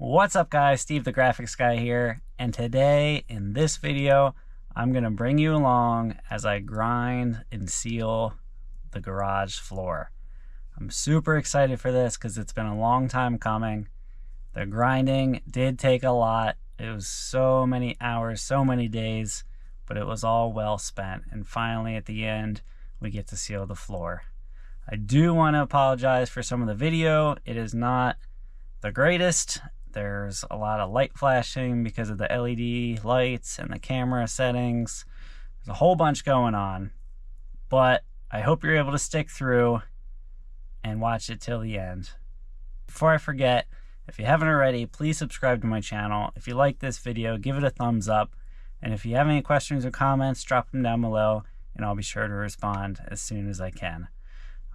What's up guys, Steve the graphics guy here, and today in this video I'm gonna bring you along as I grind and seal the garage floor. I'm super excited for this because it's been a long time coming. The grinding did take a lot. It was so many hours, so many days, but it was all well spent, and finally at the end we get to seal the floor. I do want to apologize for some of the video. It is not the greatest. There's a lot of light flashing because of the LED lights and the camera settings. There's a whole bunch going on, but I hope you're able to stick through and watch it till the end. Before I forget, if you haven't already, please subscribe to my channel. If you like this video, give it a thumbs up. And if you have any questions or comments, drop them down below and I'll be sure to respond as soon as I can.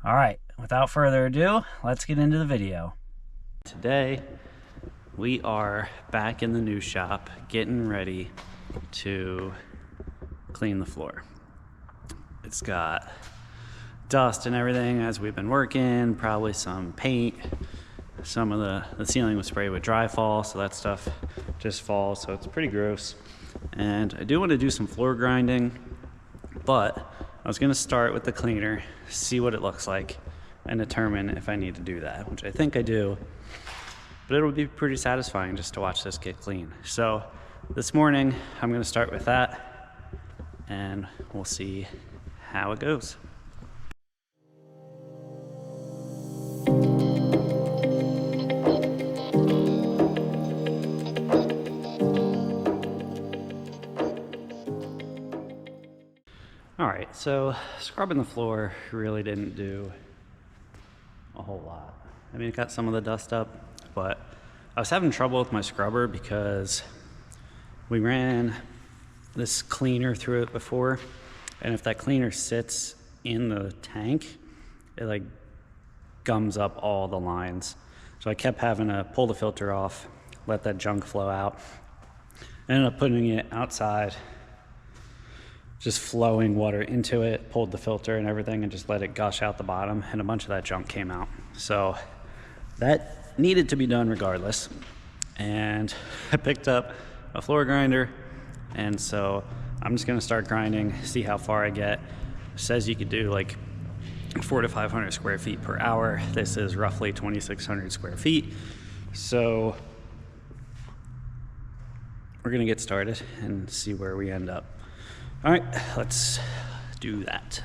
All right, without further ado, let's get into the video. Today, we are back in the new shop getting ready to clean the floor. It's got dust and everything as we've been working, probably some paint. Some of the ceiling was sprayed with dry fall, so that stuff just falls, so it's pretty gross. And I do want to do some floor grinding, but I was going to start with the cleaner, see what it looks like, and determine if I need to do that, which I think I do. But it'll be pretty satisfying just to watch this get clean. So this morning, I'm gonna start with that and we'll see how it goes. All right, so scrubbing the floor really didn't do a whole lot. I mean, it got some of the dust up, but I was having trouble with my scrubber because we ran this cleaner through it before, and if that cleaner sits in the tank, it like gums up all the lines. So I kept having to pull the filter off, let that junk flow out. I ended up putting it outside, just flowing water into it, pulled the filter and everything, and just let it gush out the bottom, and a bunch of that junk came out. So that needed to be done regardless. And I picked up a floor grinder, and so I'm just gonna start grinding, see how far I get. It says you could do like 400 to 500 square feet per hour. This is roughly 2,600 square feet. So we're gonna get started and see where we end up. All right, let's do that.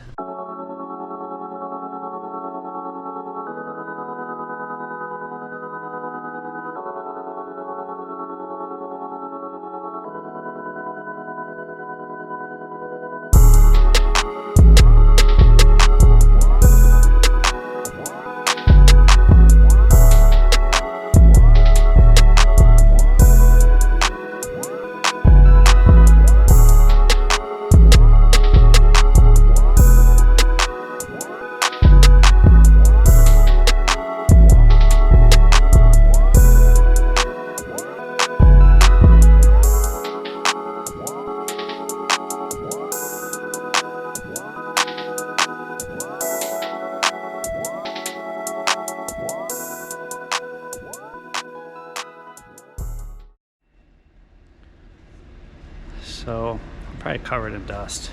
So I'm probably covered in dust.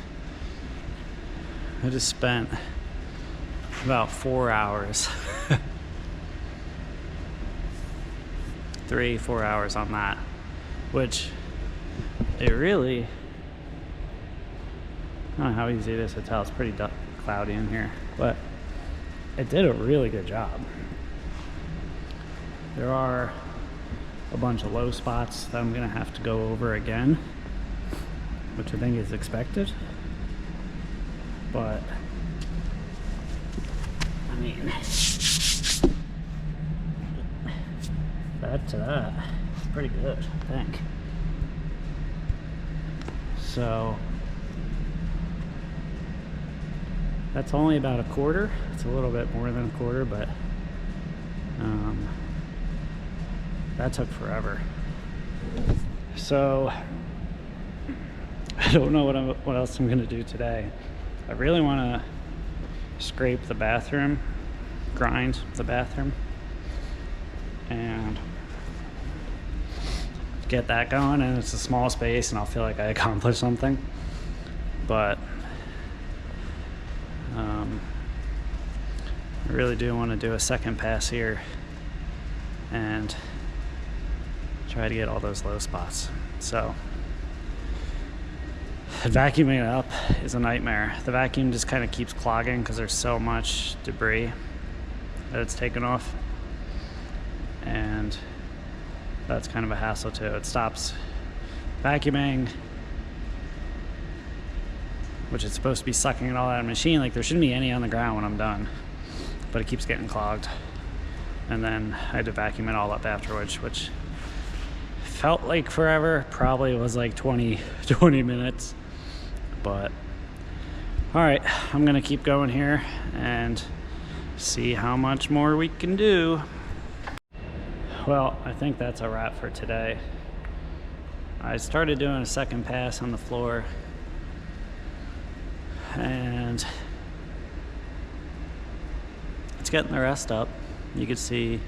I just spent about 4 hours, 3-4 hours on that, which it really, I don't know how easy it is to tell. It's pretty cloudy in here, but it did a really good job. There are a bunch of low spots that I'm gonna have to go over again, which I think is expected, but I mean, that to that, it's pretty good, I think. So that's only about a quarter. It's a little bit more than a quarter, but that took forever. So I don't know what else I'm gonna do today. I really wanna scrape the bathroom, grind the bathroom, and get that going, and it's a small space and I'll feel like I accomplished something. But I really do want to do a second pass here and try to get all those low spots. So vacuuming it up is a nightmare. The vacuum just kind of keeps clogging because there's so much debris that it's taken off, and that's kind of a hassle too. It stops vacuuming, which is supposed to be sucking it all out of the machine. Like, there shouldn't be any on the ground when I'm done, but it keeps getting clogged. And then I had to vacuum it all up afterwards, which felt like forever. Probably was like 20 minutes. But all right, I'm gonna keep going here and see how much more we can do. Well, I think that's a wrap for today. I started doing a second pass on the floor, and it's getting the rest up. You can see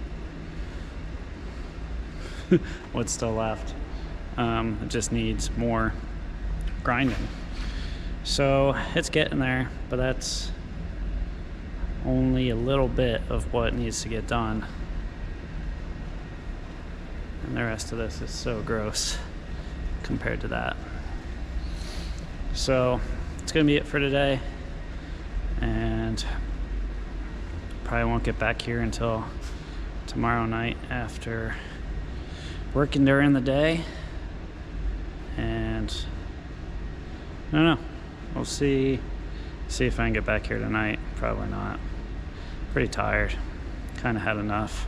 what's still left. It just needs more grinding. So it's getting there, but that's only a little bit of what needs to get done. And the rest of this is so gross compared to that. So it's gonna be it for today, and probably won't get back here until tomorrow night after working during the day. And I don't know, we'll see if I can get back here tonight. Probably not. Pretty tired, kind of had enough,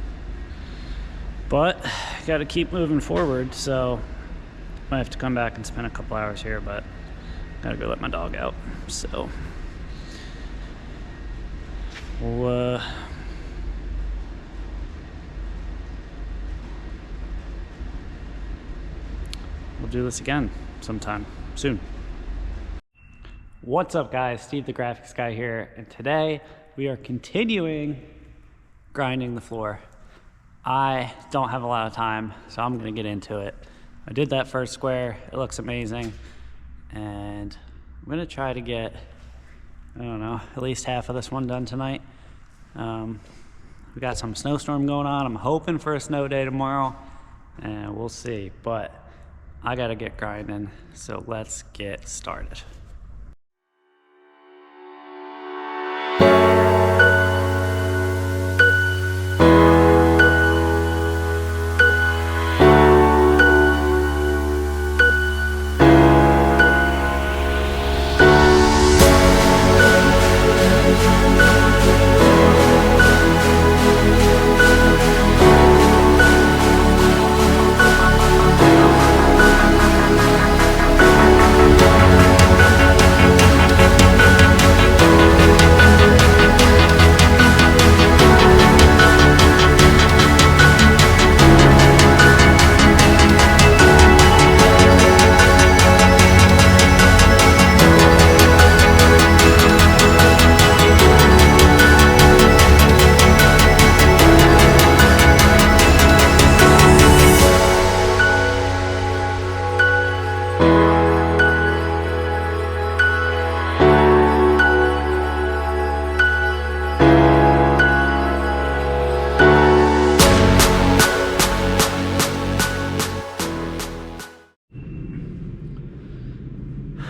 but got to keep moving forward. So might have to come back and spend a couple hours here, but gotta go let my dog out. So we'll do this again sometime soon. What's up, guys? Steve the graphics guy here, and today we are continuing grinding the floor. I don't have a lot of time, so I'm gonna get into it. I did that first square, it looks amazing, and I'm gonna try to get, I don't know, at least half of this one done tonight. We got some snowstorm going on. I'm hoping for a snow day tomorrow, and we'll see, but I gotta get grinding, so let's get started.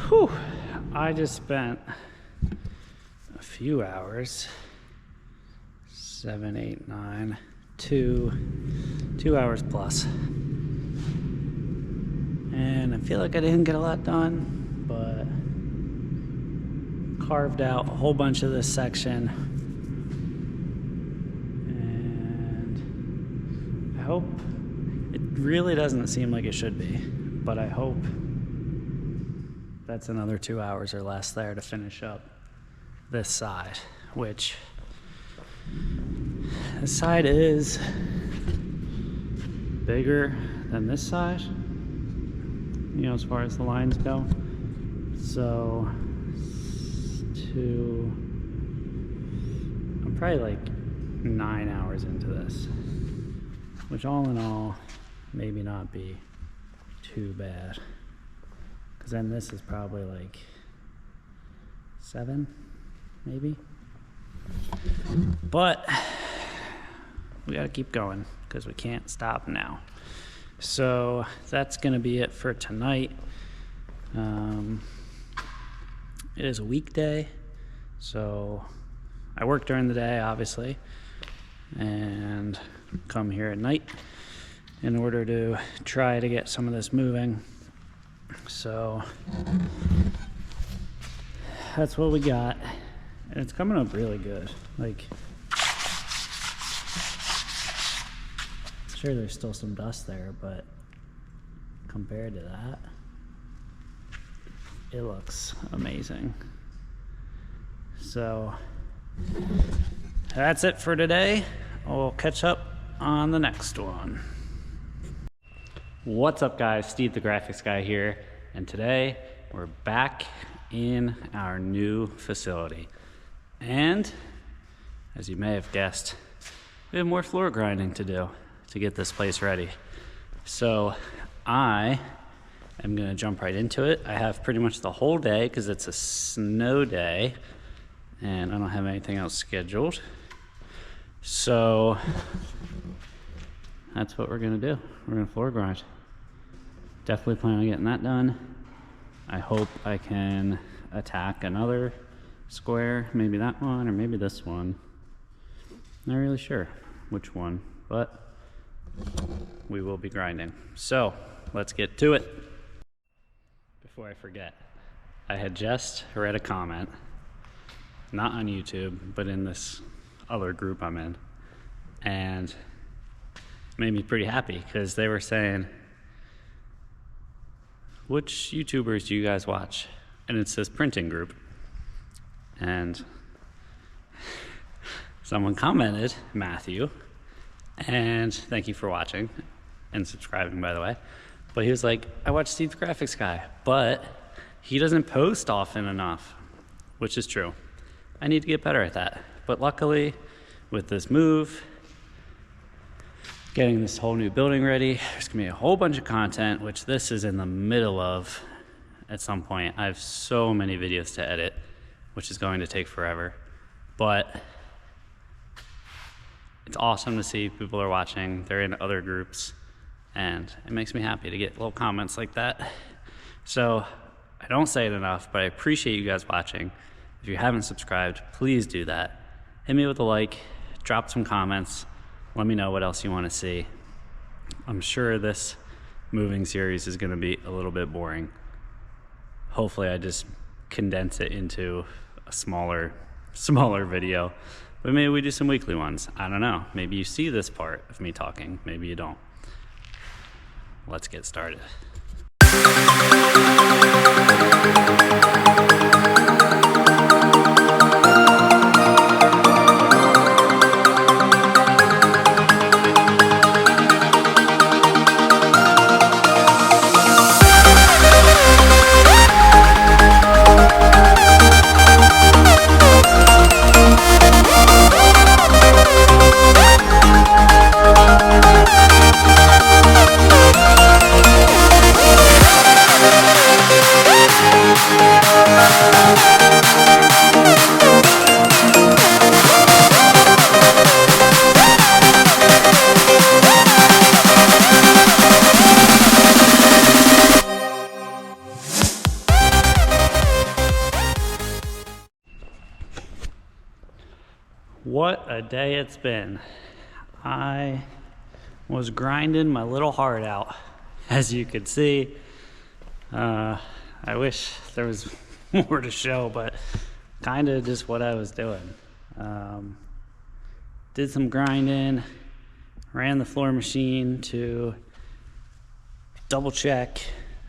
Whew. I just spent a few hours, 7, 8, 9, 2 hours plus. And I feel like I didn't get a lot done, but carved out a whole bunch of this section. And I hope, it really doesn't seem like it should be, but I hope that's another 2 hours or less there to finish up this side, which this side is bigger than this side, you know, as far as the lines go. So I'm probably like 9 hours into this, which all in all, maybe not be too bad. Because then this is probably like 7, maybe. But we gotta keep going because we can't stop now. So that's gonna be it for tonight. It is a weekday, so I work during the day, obviously, and come here at night in order to try to get some of this moving. So that's what we got, and it's coming up really good. Like, sure there's still some dust there, but compared to that, it looks amazing. So that's it for today. We'll catch up on the next one. What's up, guys? Steve the graphics guy here, and today we're back in our new facility. And as you may have guessed, we have more floor grinding to do to get this place ready. So I'm gonna jump right into it. I have pretty much the whole day because it's a snow day and I don't have anything else scheduled. So that's what we're gonna do. We're gonna floor grind. Definitely plan on getting that done. I hope I can attack another square, maybe that one or maybe this one. Not really sure which one, but we will be grinding. So let's get to it. Before I forget, I had just read a comment, not on YouTube, but in this other group I'm in, and it made me pretty happy because they were saying, which YouTubers do you guys watch? And it's this printing group. And someone commented, Matthew, and thank you for watching and subscribing, by the way. But he was like, I watch Steve the graphics guy, but he doesn't post often enough, which is true. I need to get better at that. But luckily, with this move, getting this whole new building ready, there's gonna be a whole bunch of content, which this is in the middle of at some point. I have so many videos to edit, which is going to take forever. But it's awesome to see people are watching. They're in other groups, and it makes me happy to get little comments like that. So I don't say it enough, but I appreciate you guys watching. If you haven't subscribed, please do that. Hit me with a like, drop some comments, let me know what else you want to see. I'm sure this moving series is going to be a little bit boring. Hopefully I just condense it into a smaller video. But maybe we do some weekly ones. I don't know. Maybe you see this part of me talking. Maybe you don't. Let's get started. What a day it's been. I was grinding my little heart out, as you could see. I wish there was more to show, but kind of just what I was doing. Did some grinding, ran the floor machine to double check,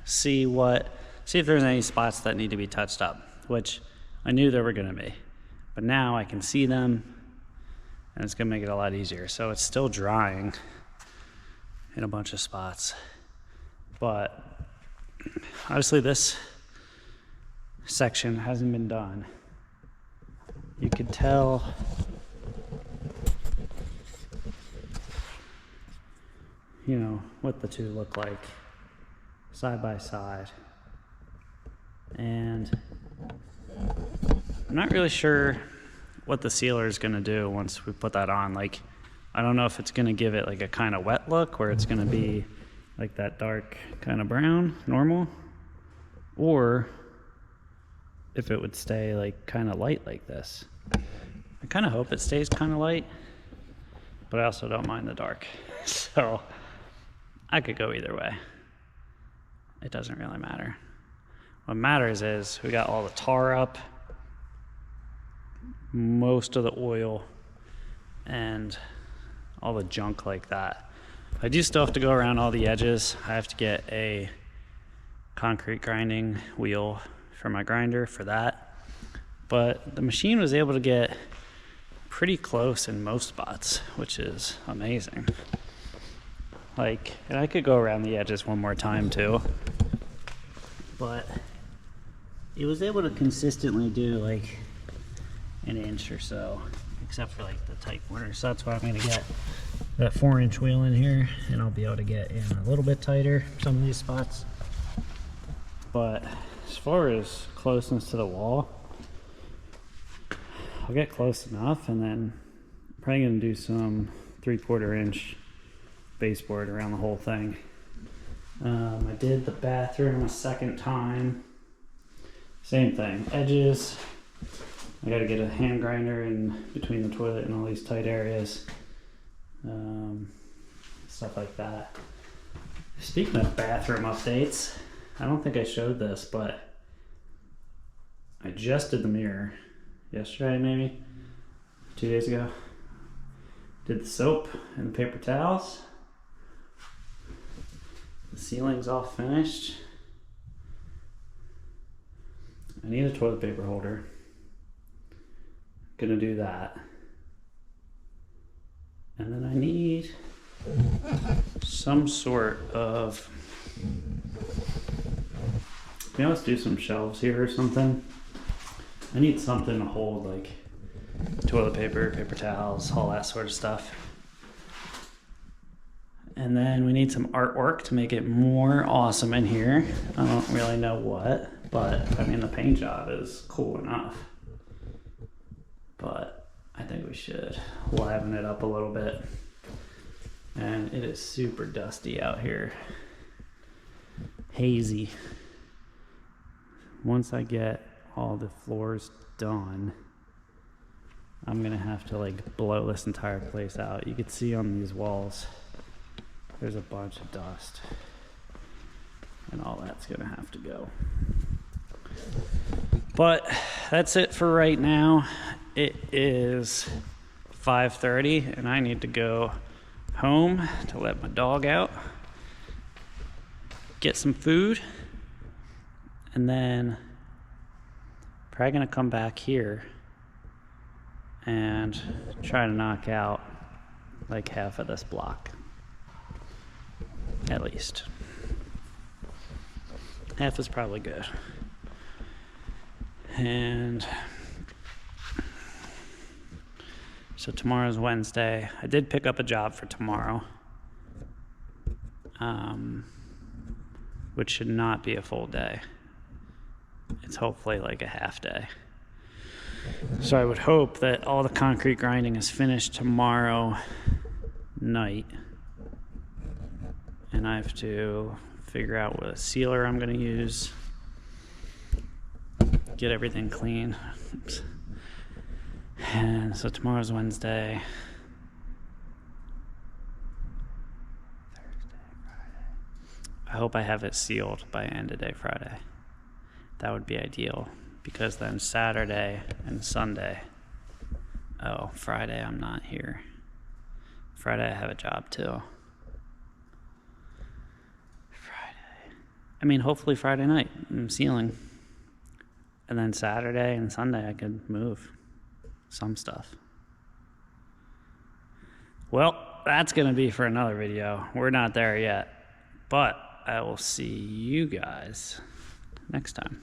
see if there's any spots that need to be touched up, which I knew there were gonna be. But now I can see them, and it's gonna make it a lot easier. So it's still drying in a bunch of spots. But obviously this section hasn't been done. You could tell what the two look like. side by side. And I'm not really sure what the sealer is going to do once we put that on. Like, I don't know if it's going to give it like a kind of wet look where it's going to be like that dark kind of brown, normal, or if it would stay like kind of light like this. I kind of hope it stays kind of light, but I also don't mind the dark. So I could go either way. It doesn't really matter. What matters is we got all the tar up, most of the oil, and all the junk like that. I do still have to go around all the edges. I have to get a concrete grinding wheel for my grinder for that. But the machine was able to get pretty close in most spots, which is amazing. Like, and I could go around the edges one more time too. But it was able to consistently do like an inch or so, except for like the tight corners. So that's why I'm gonna get that 4-inch wheel in here, and I'll be able to get in a little bit tighter some of these spots. But as far as closeness to the wall, I'll get close enough, and then I'm probably gonna do some 3/4 inch baseboard around the whole thing. I did the bathroom a second time. Same thing, edges. I gotta get a hand grinder in between the toilet and all these tight areas. Stuff like that. Speaking of bathroom updates, I don't think I showed this, but I just did the mirror yesterday, maybe 2 days ago. Did the soap and the paper towels. The ceiling's all finished. I need a toilet paper holder. Gonna do that. And then I need some sort of, let's do some shelves here or something. I need something to hold like toilet paper, paper towels, all that sort of stuff. And then we need some artwork to make it more awesome in here. I don't really know what, but I mean the paint job is cool enough. But I think we should liven it up a little bit. And it is super dusty out here. Hazy. Once I get all the floors done, I'm gonna have to like blow this entire place out. You can see on these walls, there's a bunch of dust. And all that's gonna have to go. But that's it for right now. It is 5:30 and I need to go home to let my dog out, get some food, and then probably gonna come back here and try to knock out like half of this block, at least. Half is probably good. And so tomorrow's Wednesday. I did pick up a job for tomorrow, which should not be a full day. It's hopefully like a half day. So I would hope that all the concrete grinding is finished tomorrow night. And I have to figure out what sealer I'm gonna use, get everything clean. Oops. And so tomorrow's Wednesday, Thursday, Friday. I hope I have it sealed by end of day Friday. That would be ideal, because then Saturday and Sunday, oh, Friday I'm not here. Friday I have a job too. Friday, I mean hopefully Friday night I'm sealing. And then Saturday and Sunday I could move some stuff. Well, that's gonna be for another video. We're not there yet, but I will see you guys next time.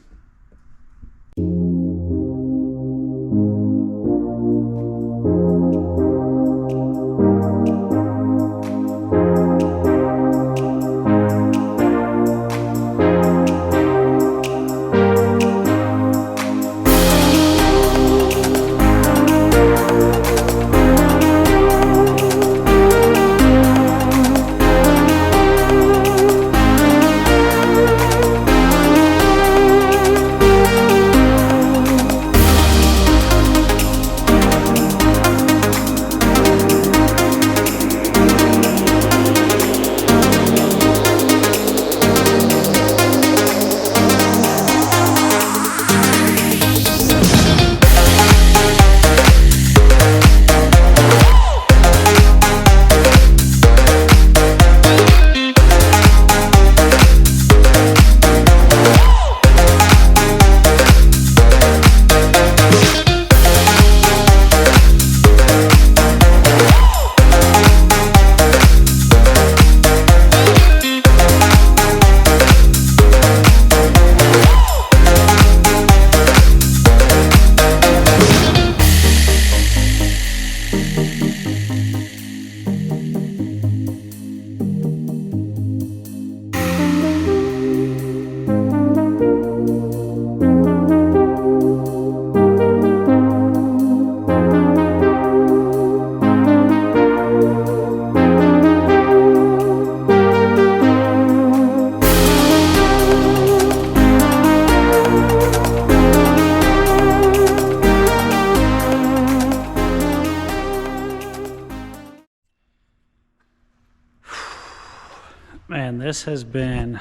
Man, this has been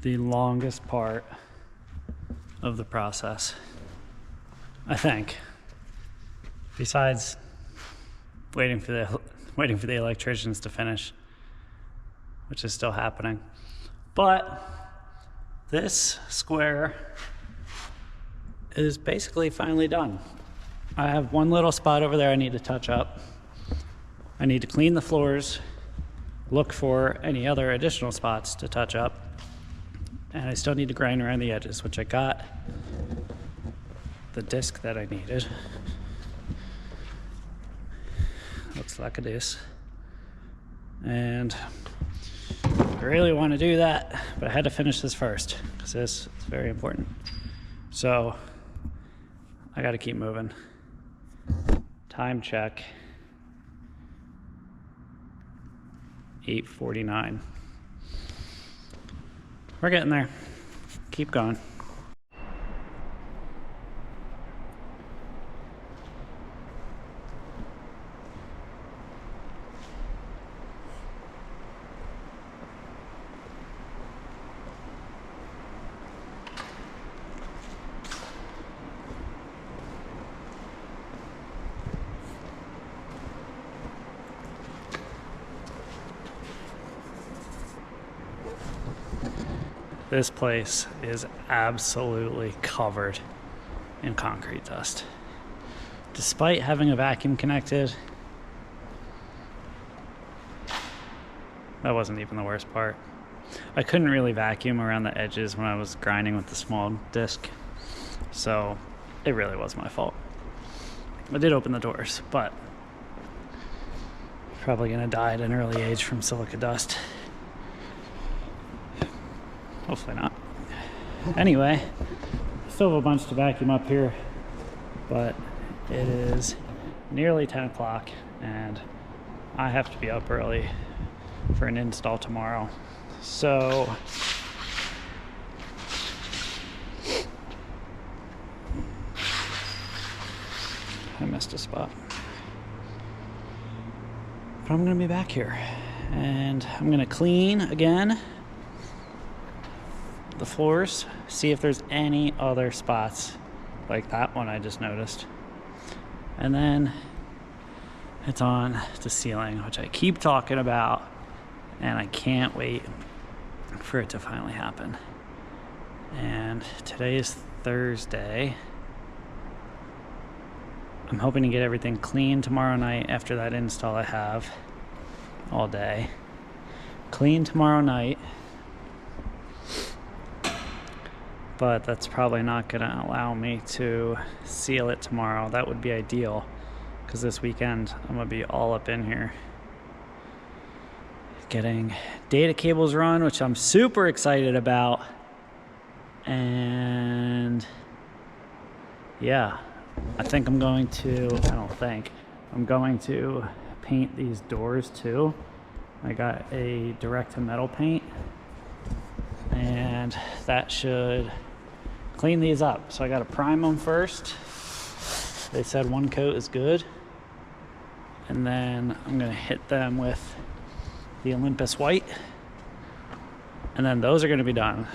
the longest part of the process, I think. Besides waiting for the electricians to finish, which is still happening. But this square is basically finally done. I have one little spot over there I need to touch up. I need to clean the floors, look for any other additional spots to touch up, and I still need to grind around the edges, which I got the disc that I needed. Looks like it is. And I really want to do that, but I had to finish this first because this is very important. So I got to keep moving. Time check. 8:49. We're getting there. Keep going. This place is absolutely covered in concrete dust. Despite having a vacuum connected, that wasn't even the worst part. I couldn't really vacuum around the edges when I was grinding with the small disc, so it really was my fault. I did open the doors, but probably gonna die at an early age from silica dust. Hopefully not. Anyway, still have a bunch to vacuum up here, but it is nearly 10 o'clock and I have to be up early for an install tomorrow. So I missed a spot. But I'm gonna be back here and I'm gonna clean again the floors, see if there's any other spots like that one I just noticed. And then it's on to ceiling, which I keep talking about, and I can't wait for it to finally happen. And today is Thursday. I'm hoping to get everything clean tomorrow night after that install I have all day. Clean tomorrow night. But that's probably not going to allow me to seal it tomorrow. That would be ideal, because this weekend I'm going to be all up in here getting data cables run, which I'm super excited about. And yeah, I'm going to paint these doors too. I got a direct to metal paint, and that should clean these up. So I got to prime them first. They said one coat is good, and then I'm gonna hit them with the Olympus white, and then those are gonna be done.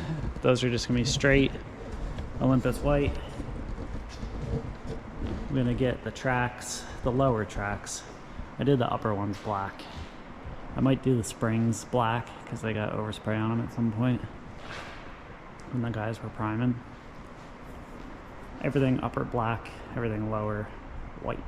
Those are just gonna be straight Olympus white. I'm gonna get the tracks, the lower tracks. I did the upper ones black. I might do the springs black because they got overspray on them at some point when the guys were priming. Everything upper black, everything lower white.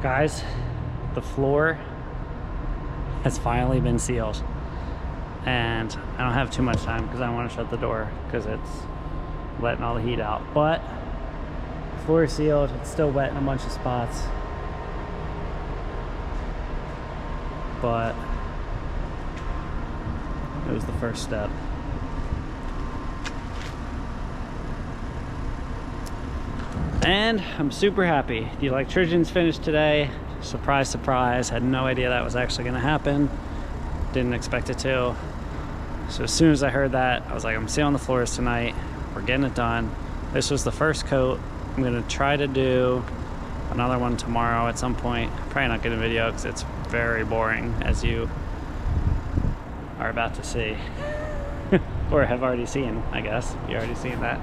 Guys, the floor has finally been sealed, and I don't have too much time because I don't want to shut the door because it's letting all the heat out. But the floor is sealed. It's still wet in a bunch of spots, but it was the first step. And I'm super happy. The electrician's finished today. Surprise, surprise. Had no idea that was actually gonna happen. Didn't expect it to. So as soon as I heard that, I was like, I'm sealing the floors tonight. We're getting it done. This was the first coat. I'm gonna try to do another one tomorrow at some point. Probably not get a video because it's very boring, as you are about to see. Or have already seen, I guess. You're already seeing that.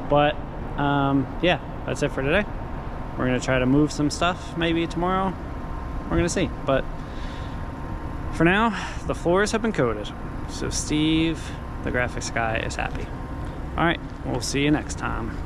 But yeah, that's it for today. We're gonna try to move some stuff maybe tomorrow. We're gonna see. But for now, the floors have been coated. So Steve, the graphics guy, is happy. All right, we'll see you next time.